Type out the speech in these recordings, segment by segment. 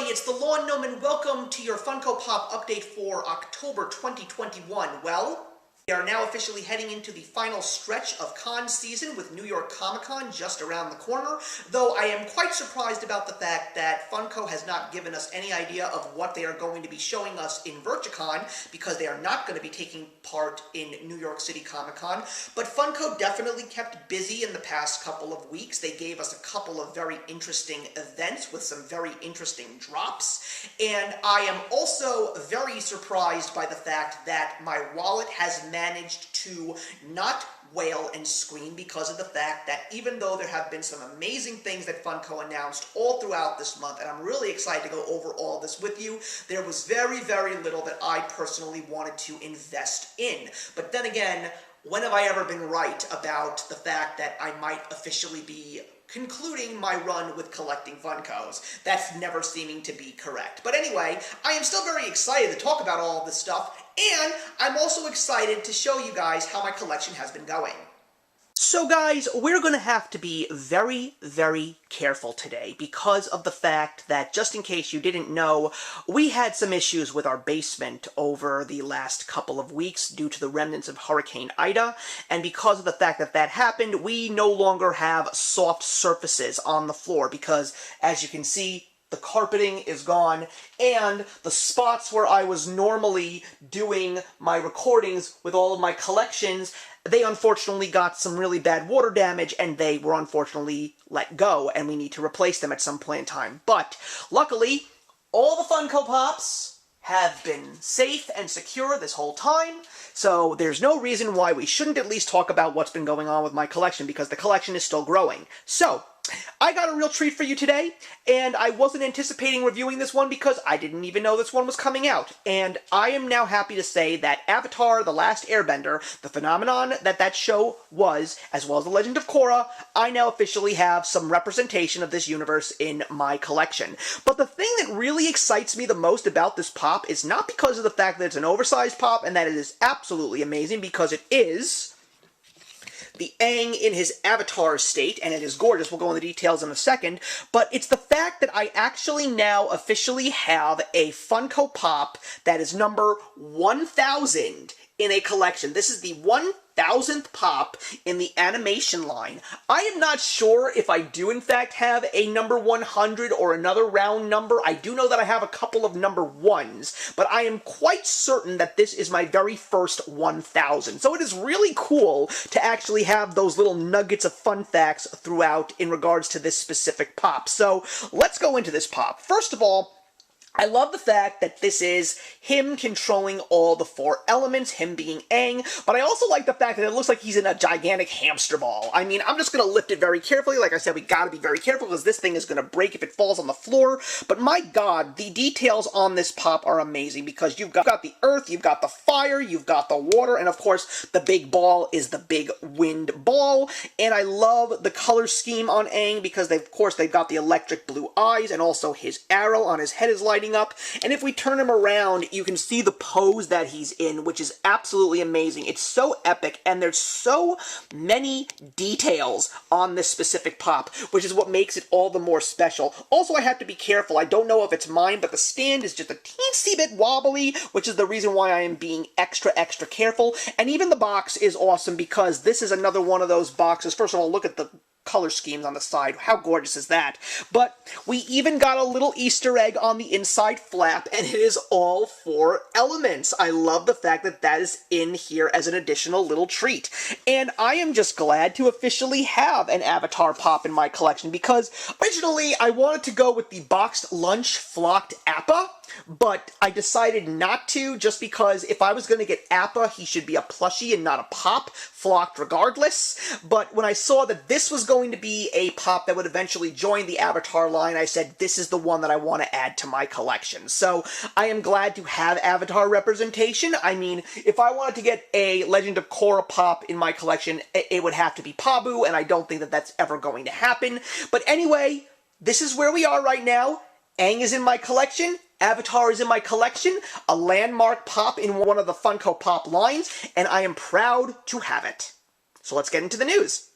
it's the Lawn Gnome, and welcome to your Funko Pop update for October 2021. Well, we are now officially heading into the final stretch of con season with New York Comic Con just around the corner, though I am quite surprised about the fact that Funko has not given us any idea of what they are going to be showing us in VirtuaCon, because they are not going to be taking part in New York City Comic Con. But Funko definitely kept busy in the past couple of weeks. They gave us a couple of very interesting events with some very interesting drops, and I am also very surprised by the fact that my wallet has managed to not wail and scream because of the fact that even though there have been some amazing things that Funko announced all throughout this month, and I'm really excited to go over all this with you, there was very, very little that I personally wanted to invest in. But then again, when have I ever been right about the fact that I might officially be concluding my run with collecting Funkos? That's never seeming to be correct. But anyway, I am still very excited to talk about all of this stuff, and I'm also excited to show you guys how my collection has been going. So guys, we're going to have to be very, very careful today because of the fact that, just in case you didn't know, we had some issues with our basement over the last couple of weeks due to the remnants of Hurricane Ida, and because of the fact that that happened, we no longer have soft surfaces on the floor because, as you can see, the carpeting is gone, and the spots where I was normally doing my recordings with all of my collections, they unfortunately got some really bad water damage, and they were unfortunately let go, and we need to replace them at some point in time. But, luckily, all the Funko Pops have been safe and secure this whole time, so there's no reason why we shouldn't at least talk about what's been going on with my collection, because the collection is still growing. So, I got a real treat for you today, and I wasn't anticipating reviewing this one because I didn't even know this one was coming out. And I am now happy to say that Avatar: The Last Airbender, the phenomenon that show was, as well as The Legend of Korra, I now officially have some representation of this universe in my collection. But the thing that really excites me the most about this pop is not because of the fact that it's an oversized pop and that it is absolutely amazing, because it is the Aang in his Avatar state, and it is gorgeous. We'll go into details in a second, but it's the fact that I actually now officially have a Funko Pop that is number 1,000 in a collection. This is the 1,000th pop in the animation line. I am not sure if I do in fact have a number 100 or another round number. I do know that I have a couple of number ones, but I am quite certain that this is my very first 1,000. So it is really cool to actually have those little nuggets of fun facts throughout in regards to this specific pop. So let's go into this pop. First of all, I love the fact that this is him controlling all the four elements, him being Aang, but I also like the fact that it looks like he's in a gigantic hamster ball. I mean, I'm just going to lift it very carefully. Like I said, we got to be very careful because this thing is going to break if it falls on the floor, but my god, the details on this pop are amazing because you've got the earth, you've got the fire, you've got the water, and of course, the big ball is the big wind ball, and I love the color scheme on Aang because, of course, they've got the electric blue eyes, and also his arrow on his head is lighting up, and if we turn him around, you can see the pose that he's in, which is absolutely amazing. It's so epic, and there's so many details on this specific pop, which is what makes it all the more special. Also, I have to be careful. I don't know if it's mine, but the stand is just a teensy bit wobbly, which is the reason why I am being extra, extra careful. And even the box is awesome because this is another one of those boxes. First of all, look at the color schemes on the side. How gorgeous is that? But we even got a little Easter egg on the inside flap, and it is all four elements. I love the fact that that is in here as an additional little treat. And I am just glad to officially have an Avatar pop in my collection because originally I wanted to go with the boxed lunch flocked Appa, but I decided not to just because if I was going to get Appa, he should be a plushie and not a pop, flocked regardless. But when I saw that this was going to be a pop that would eventually join the Avatar line, I said, this is the one that I want to add to my collection. So I am glad to have Avatar representation. I mean, if I wanted to get a Legend of Korra pop in my collection, it would have to be Pabu, and I don't think that that's ever going to happen. But anyway, this is where we are right now. Aang is in my collection, Avatar is in my collection, a landmark pop in one of the Funko Pop lines, and I am proud to have it. So let's get into the news.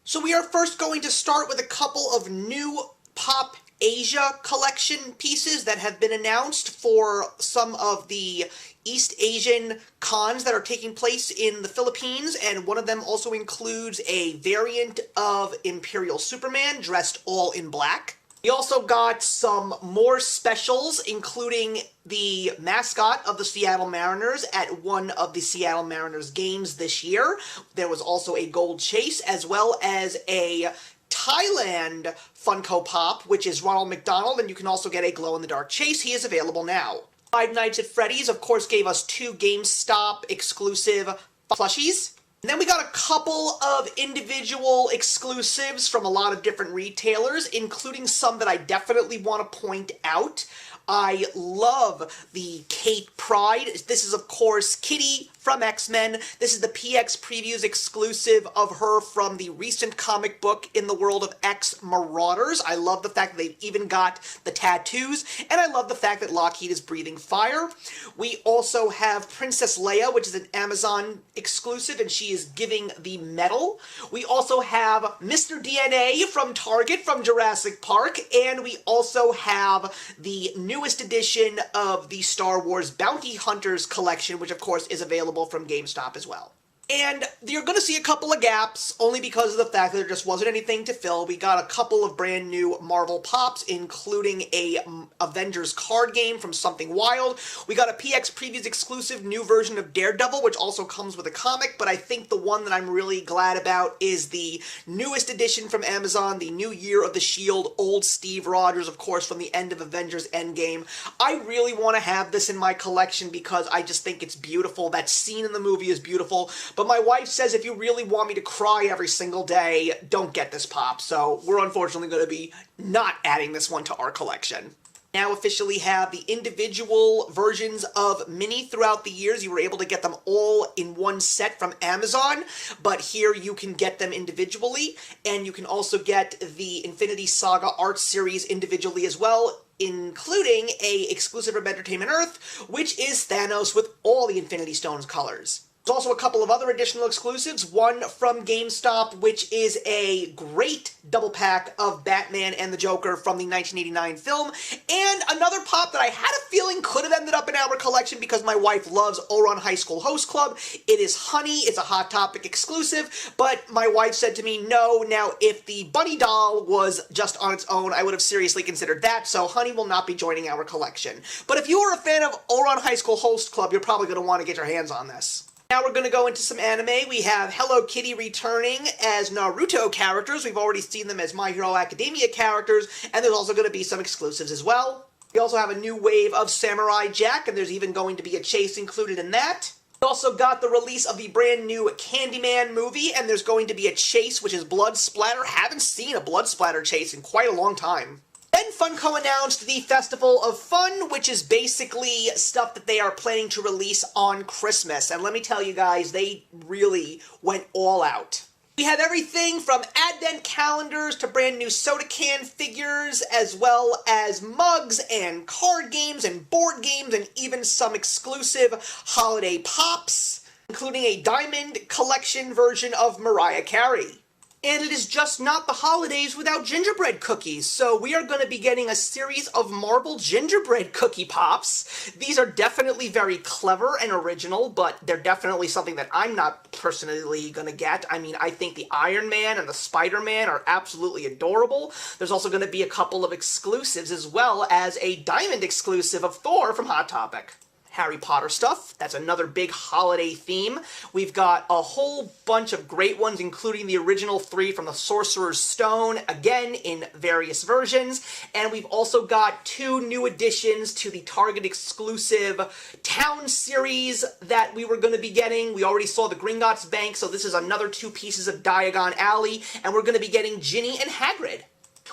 So we are first going to start with a couple of new Pop Asia collection pieces that have been announced for some of the East Asian cons that are taking place in the Philippines, and one of them also includes a variant of Imperial Superman dressed all in black. We also got some more specials, including the mascot of the Seattle Mariners at one of the Seattle Mariners games this year. There was also a gold chase, as well as a Thailand Funko Pop, which is Ronald McDonald, and you can also get a glow-in-the-dark chase. He is available now. Five Nights at Freddy's, of course, gave us 2 GameStop exclusive plushies. And then we got a couple of individual exclusives from a lot of different retailers, including some that I definitely want to point out. I love the Kate Pride. This is, of course, Kitty from X-Men. This is the PX Previews exclusive of her from the recent comic book in the world of X Marauders. I love the fact that they've even got the tattoos, and I love the fact that Lockheed is breathing fire. We also have Princess Leia, which is an Amazon exclusive, and she is giving the medal. We also have Mr. DNA from Target from Jurassic Park, and we also have the newest edition of the Star Wars Bounty Hunters collection, which of course is available from GameStop as well. And you're going to see a couple of gaps, only because of the fact that there just wasn't anything to fill. We got a couple of brand new Marvel Pops, including a Avengers card game from Something Wild. We got a PX Previews exclusive new version of Daredevil, which also comes with a comic, but I think the one that I'm really glad about is the newest edition from Amazon, the New Year of the Shield, old Steve Rogers, of course, from the end of Avengers Endgame. I really want to have this in my collection because I just think it's beautiful. That scene in the movie is beautiful. But my wife says if you really want me to cry every single day, don't get this pop. So we're unfortunately going to be not adding this one to our collection. Now officially have the individual versions of Minnie throughout the years. You were able to get them all in one set from Amazon, but here you can get them individually, and you can also get the Infinity Saga art series individually as well, including a exclusive from Entertainment Earth, which is Thanos with all the Infinity Stones colors. There's also a couple of other additional exclusives, one from GameStop, which is a great double pack of Batman and the Joker from the 1989 film, and another pop that I had a feeling could have ended up in our collection because my wife loves Ouran High School Host Club. It is Honey, it's a Hot Topic exclusive, but my wife said to me, no, now if the bunny doll was just on its own, I would have seriously considered that, so Honey will not be joining our collection. But if you are a fan of Ouran High School Host Club, you're probably going to want to get your hands on this. Now we're going to go into some anime. We have Hello Kitty returning as Naruto characters. We've already seen them as My Hero Academia characters, and there's also going to be some exclusives as well. We also have a new wave of Samurai Jack, and there's even going to be a chase included in that. We also got the release of the brand new Candyman movie, and there's going to be a chase, which is blood splatter. Haven't seen a blood splatter chase in quite a long time. Then Funko announced the Festival of Fun, which is basically stuff that they are planning to release on Christmas. And let me tell you guys, they really went all out. We have everything from advent calendars to brand new soda can figures, as well as mugs and card games and board games, and even some exclusive holiday pops, including a diamond collection version of Mariah Carey. And it is just not the holidays without gingerbread cookies, so we are going to be getting a series of marble gingerbread cookie pops. These are definitely very clever and original, but they're definitely something that I'm not personally going to get. I mean, I think the Iron Man and the Spider-Man are absolutely adorable. There's also going to be a couple of exclusives, as well as a diamond exclusive of Thor from Hot Topic. Harry Potter stuff. That's another big holiday theme. We've got a whole bunch of great ones, including the original 3 from the Sorcerer's Stone, again in various versions. And we've also got 2 new additions to the Target exclusive Town series that we were going to be getting. We already saw the Gringotts Bank, so this is another 2 pieces of Diagon Alley, and we're going to be getting Ginny and Hagrid.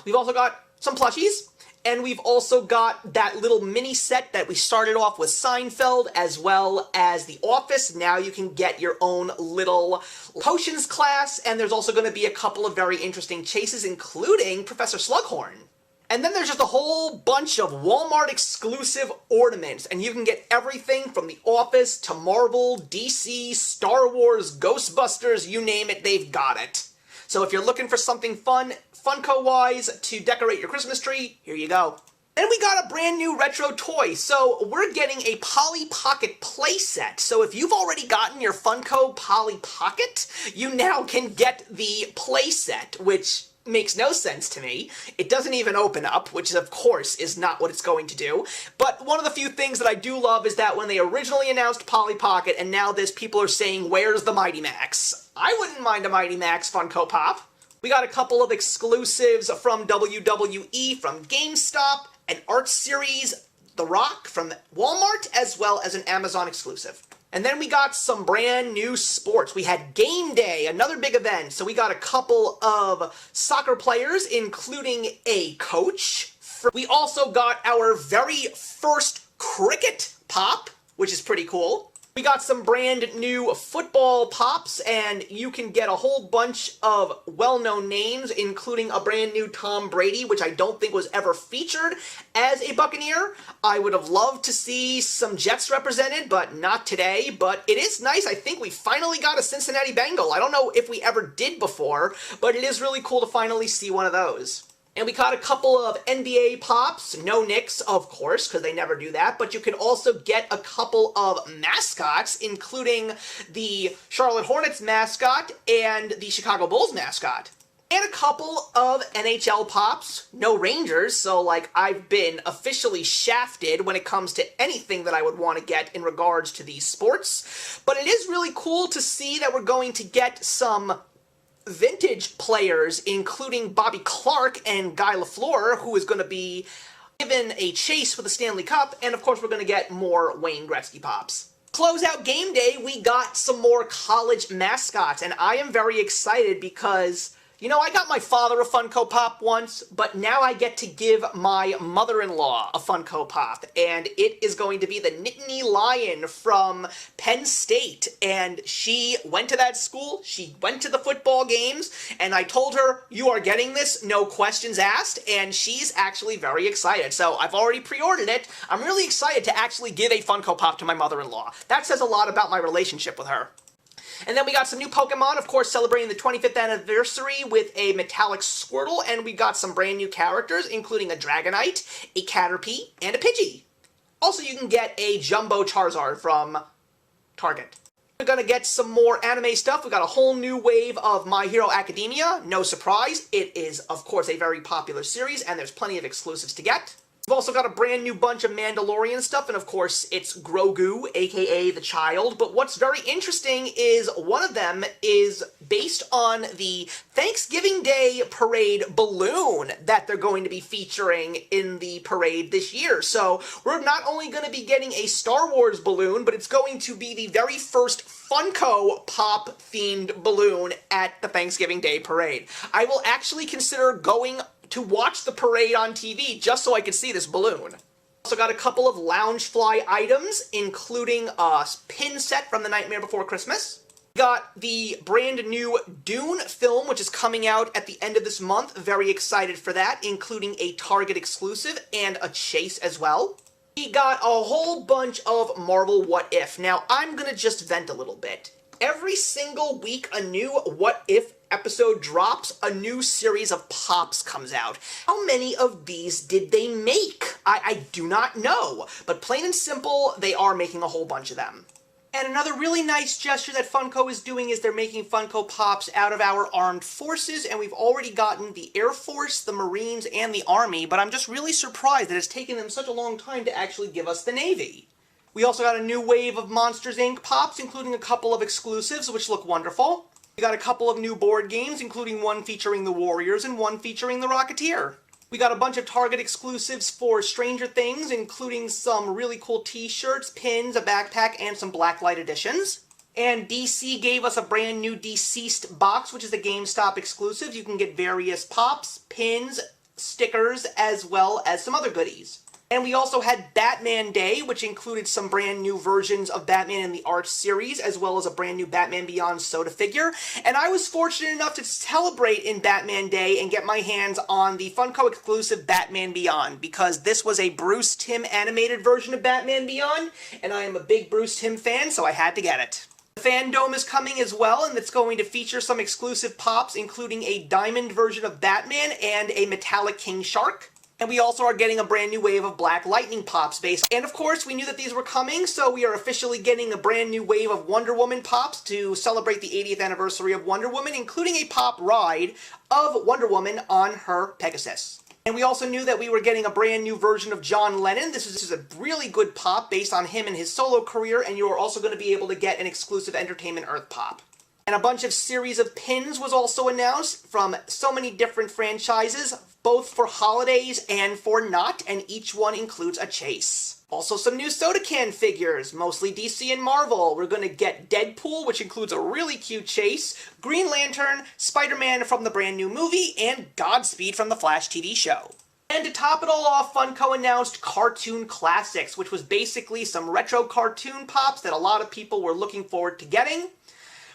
We've also got some plushies. And we've also got that little mini set that we started off with Seinfeld, as well as The Office. Now you can get your own little potions class, and there's also going to be a couple of very interesting chases, including Professor Slughorn. And then there's just a whole bunch of Walmart exclusive ornaments, and you can get everything from The Office to Marvel, DC, Star Wars, Ghostbusters, you name it, they've got it. So if you're looking for something fun, Funko-wise, to decorate your Christmas tree, here you go. Then we got a brand new retro toy. So we're getting a Polly Pocket playset. So if you've already gotten your Funko Polly Pocket, you now can get the playset, which makes no sense to me. It doesn't even open up, which of course is not what it's going to do. But one of the few things that I do love is that when they originally announced Polly Pocket and now this, people are saying, where's the Mighty Max? I wouldn't mind a Mighty Max Funko Pop. We got a couple of exclusives from WWE, from GameStop, an art series, The Rock from Walmart, as well as an Amazon exclusive. And then we got some brand new sports. We had Game Day, another big event. So we got a couple of soccer players, including a coach. We also got our very first cricket pop, which is pretty cool. We got some brand new football pops, and you can get a whole bunch of well-known names, including a brand new Tom Brady, which I don't think was ever featured as a Buccaneer. I would have loved to see some Jets represented, but not today. But it is nice. I think we finally got a Cincinnati Bengal. I don't know if we ever did before, but it is really cool to finally see one of those. And we got a couple of NBA pops, no Knicks, of course, because they never do that, but you can also get a couple of mascots, including the Charlotte Hornets mascot and the Chicago Bulls mascot. And a couple of NHL pops, no Rangers, so like I've been officially shafted when it comes to anything that I would want to get in regards to these sports. But it is really cool to see that we're going to get some vintage players, including Bobby Clark and Guy Lafleur, who is going to be given a chase for the Stanley Cup, and of course we're going to get more Wayne Gretzky pops. Close out game day, we got some more college mascots, and I am very excited because, you know, I got my father a Funko Pop once, but now I get to give my mother-in-law a Funko Pop, and it is going to be the Nittany Lion from Penn State, and she went to that school, she went to the football games, and I told her, you are getting this, no questions asked, and she's actually very excited. So I've already pre-ordered it. I'm really excited to actually give a Funko Pop to my mother-in-law. That says a lot about my relationship with her. And then we got some new Pokemon, of course, celebrating the 25th anniversary with a metallic Squirtle, and we got some brand new characters, including a Dragonite, a Caterpie, and a Pidgey. Also, you can get a Jumbo Charizard from Target. We're gonna get some more anime stuff. We got a whole new wave of My Hero Academia. No surprise, it is, of course, a very popular series, and there's plenty of exclusives to get. We've also got a brand new bunch of Mandalorian stuff, and of course, it's Grogu, aka the Child. But what's very interesting is one of them is based on the Thanksgiving Day parade balloon that they're going to be featuring in the parade this year. So we're not only going to be getting a Star Wars balloon, but it's going to be the very first Funko Pop themed balloon at the Thanksgiving Day parade. I will actually consider going to watch the parade on TV just so I could see this balloon. Also got a couple of Loungefly items, including a pin set from The Nightmare Before Christmas. Got the brand new Dune film, which is coming out at the end of this month. Very excited for that, including a Target exclusive and a chase as well. We got a whole bunch of Marvel What If. Now, I'm gonna just vent a little bit. Every single week, a new What If episode drops, a new series of pops comes out. How many of these did they make? I do not know, but plain and simple, they are making a whole bunch of them. And another really nice gesture that Funko is doing is they're making Funko Pops out of our armed forces, and we've already gotten the Air Force, the Marines, and the Army, but I'm just really surprised that it's taken them such a long time to actually give us the Navy. We also got a new wave of Monsters, Inc. Pops, including a couple of exclusives, which look wonderful. We got a couple of new board games, including one featuring the Warriors and one featuring the Rocketeer. We got a bunch of Target exclusives for Stranger Things, including some really cool t-shirts, pins, a backpack, and some Blacklight editions. And DC gave us a brand new Deceased box, which is a GameStop exclusive. You can get various pops, pins, stickers, as well as some other goodies. And we also had Batman Day, which included some brand new versions of Batman in the Arch series, as well as a brand new Batman Beyond soda figure. And I was fortunate enough to celebrate in Batman Day and get my hands on the Funko exclusive Batman Beyond, because this was a Bruce Timm animated version of Batman Beyond, and I am a big Bruce Timm fan, so I had to get it. The Fandom is coming as well, and it's going to feature some exclusive pops, including a diamond version of Batman and a metallic King Shark. And we also are getting a brand new wave of Black Lightning pops based. And of course, we knew that these were coming, so we are officially getting a brand new wave of Wonder Woman pops to celebrate the 80th anniversary of Wonder Woman, including a pop ride of Wonder Woman on her Pegasus. And we also knew that we were getting a brand new version of John Lennon. This is a really good pop based on him and his solo career, and you are also going to be able to get an exclusive Entertainment Earth pop. And a bunch of series of pins was also announced from so many different franchises, both for holidays and for not, and each one includes a chase. Also some new soda can figures, mostly DC and Marvel. We're going to get Deadpool, which includes a really cute chase, Green Lantern, Spider-Man from the brand new movie, and Godspeed from the Flash TV show. And to top it all off, Funko announced Cartoon Classics, which was basically some retro cartoon pops that a lot of people were looking forward to getting.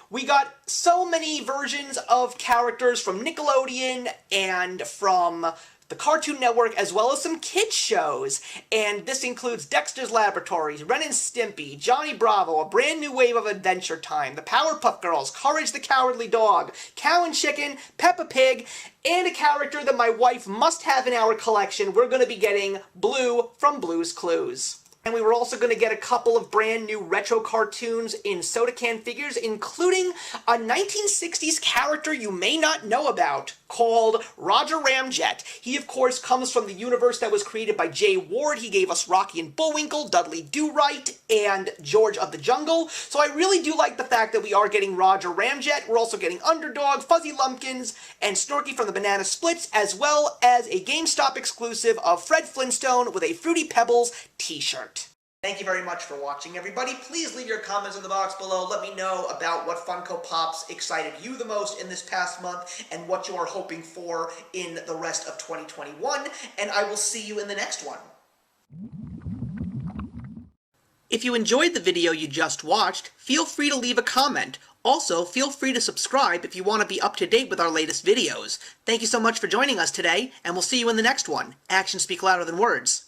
We got so many versions of characters from Nickelodeon and from the Cartoon Network, as well as some kids shows. And this includes Dexter's Laboratories, Ren and Stimpy, Johnny Bravo, a brand new wave of Adventure Time, the Powerpuff Girls, Courage the Cowardly Dog, Cow and Chicken, Peppa Pig, and a character that my wife must have in our collection. We're going to be getting Blue from Blue's Clues. And we were also going to get a couple of brand new retro cartoons in soda can figures, including a 1960s character you may not know about called Roger Ramjet. He, of course, comes from the universe that was created by Jay Ward. He gave us Rocky and Bullwinkle, Dudley Do-Right, and George of the Jungle. So I really do like the fact that we are getting Roger Ramjet. We're also getting Underdog, Fuzzy Lumpkins, and Snorky from the Banana Splits, as well as a GameStop exclusive of Fred Flintstone with a Fruity Pebbles t-shirt. Thank you very much for watching, everybody. Please leave your comments in the box below. Let me know about what Funko Pops excited you the most in this past month and what you are hoping for in the rest of 2021, and I will see you in the next one. If you enjoyed the video you just watched, feel free to leave a comment. Also, feel free to subscribe if you want to be up to date with our latest videos. Thank you so much for joining us today, and we'll see you in the next one. Actions speak louder than words.